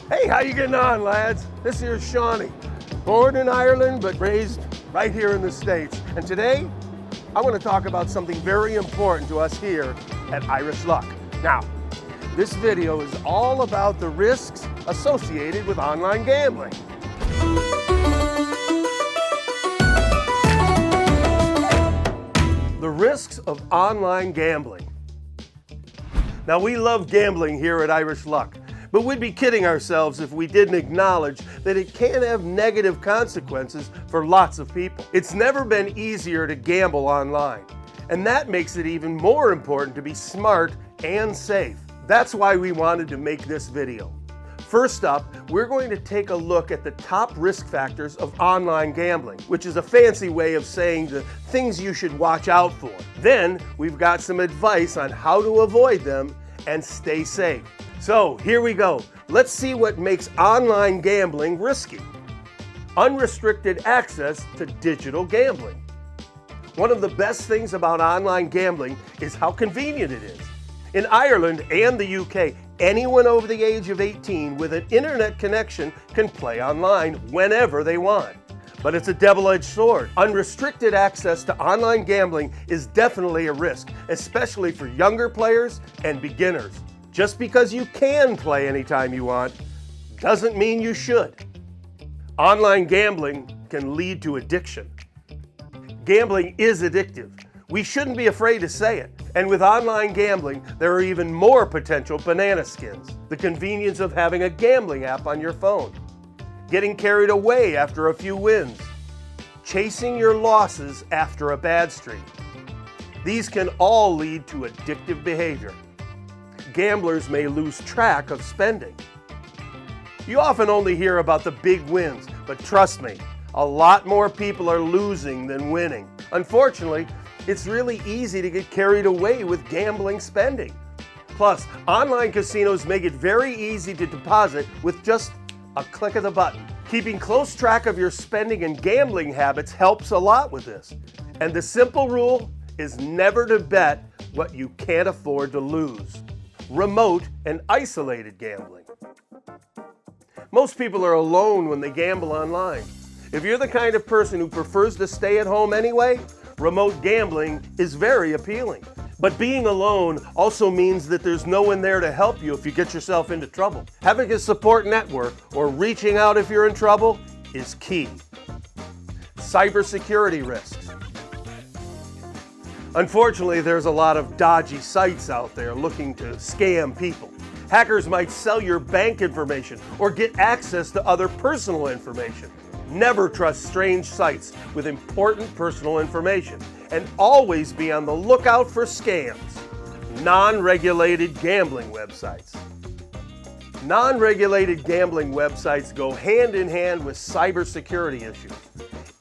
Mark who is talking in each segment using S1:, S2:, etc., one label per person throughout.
S1: Hey, how you getting on, lads? This here's Shawnee, born in Ireland but raised right here in the States. And today, I want to talk about something very important to us here at Irishluck. Now, this video is all about the risks associated with online gambling. The risks of online gambling. Now, we love gambling here at Irishluck, but we'd be kidding ourselves if we didn't acknowledge that it can have negative consequences for lots of people. It's never been easier to gamble online, and that makes it even more important to be smart and safe. That's why we wanted to make this video. First up, we're going to take a look at the top risk factors of online gambling, which is a fancy way of saying the things you should watch out for. Then, we've got some advice on how to avoid them and stay safe. So, here we go. Let's see what makes online gambling risky. Unrestricted access to digital gambling. One of the best things about online gambling is how convenient it is. In Ireland and the UK, anyone over the age of 18 with an internet connection can play online whenever they want. But it's a double-edged sword. Unrestricted access to online gambling is definitely a risk, especially for younger players and beginners. Just because you can play anytime you want doesn't mean you should. Online gambling can lead to addiction. Gambling is addictive. We shouldn't be afraid to say it. And with online gambling, there are even more potential banana skins. The convenience of having a gambling app on your phone, getting carried away after a few wins, chasing your losses after a bad streak. These can all lead to addictive behavior. Gamblers may lose track of spending. You often only hear about the big wins, but trust me, a lot more people are losing than winning. Unfortunately, it's really easy to get carried away with gambling spending. Plus, online casinos make it very easy to deposit with just a click of the button. Keeping close track of your spending and gambling habits helps a lot with this. And the simple rule is never to bet what you can't afford to lose. Remote and isolated gambling. Most people are alone when they gamble online. If you're the kind of person who prefers to stay at home anyway, remote gambling is very appealing. But being alone also means that there's no one there to help you if you get yourself into trouble. Having a support network or reaching out if you're in trouble is key. Cybersecurity risks. Unfortunately, there's a lot of dodgy sites out there looking to scam people. Hackers might sell your bank information or get access to other personal information. Never trust strange sites with important personal information, and always be on the lookout for scams. Non-regulated gambling websites. Non-regulated gambling websites go hand in hand with cybersecurity issues.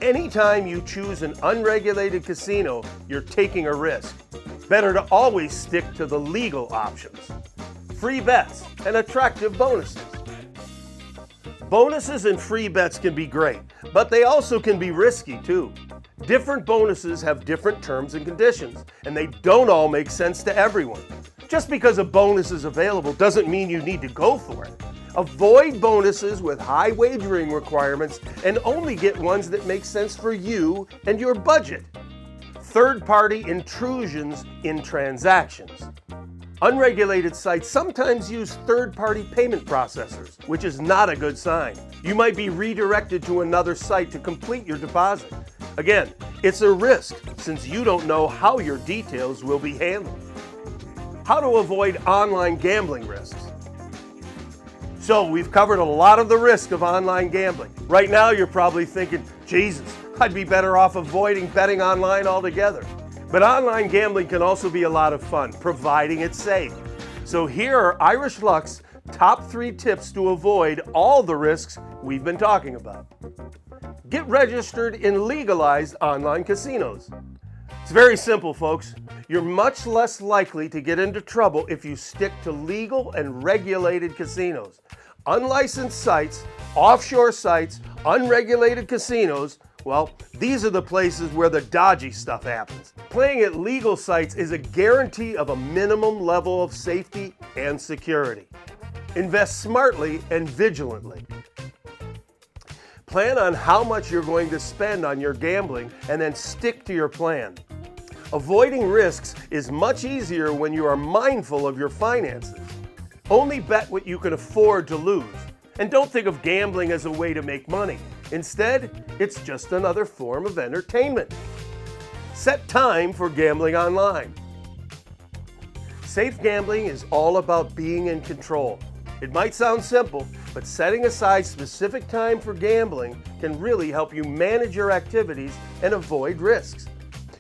S1: Anytime you choose an unregulated casino, you're taking a risk. Better to always stick to the legal options. Free bets and attractive bonuses. Bonuses and free bets can be great, but they also can be risky too. Different bonuses have different terms and conditions, and they don't all make sense to everyone. Just because a bonus is available doesn't mean you need to go for it. Avoid bonuses with high wagering requirements and only get ones that make sense for you and your budget. Third-party intrusions in transactions. Unregulated sites sometimes use third-party payment processors, which is not a good sign. You might be redirected to another site to complete your deposit. Again, it's a risk since you don't know how your details will be handled. How to avoid online gambling risks. So we've covered a lot of the risk of online gambling. Right now you're probably thinking, Jesus, I'd be better off avoiding betting online altogether. But online gambling can also be a lot of fun, providing it's safe. So here are Irishluck's top 3 tips to avoid all the risks we've been talking about. Get registered in legalized online casinos. It's very simple, folks. You're much less likely to get into trouble if you stick to legal and regulated casinos. Unlicensed sites, offshore sites, unregulated casinos, well, these are the places where the dodgy stuff happens. Playing at legal sites is a guarantee of a minimum level of safety and security. Invest smartly and vigilantly. Plan on how much you're going to spend on your gambling and then stick to your plan. Avoiding risks is much easier when you are mindful of your finances. Only bet what you can afford to lose. And don't think of gambling as a way to make money. Instead, it's just another form of entertainment. Set time for gambling online. Safe gambling is all about being in control. It might sound simple, but setting aside specific time for gambling can really help you manage your activities and avoid risks.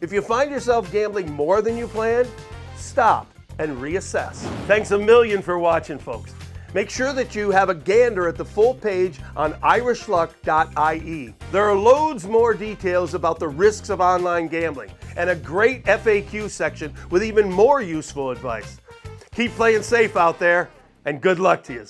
S1: If you find yourself gambling more than you planned, stop and reassess. Thanks a million for watching, folks. Make sure that you have a gander at the full page on Irishluck.ie. There are loads more details about the risks of online gambling and a great FAQ section with even more useful advice. Keep playing safe out there, and good luck to you.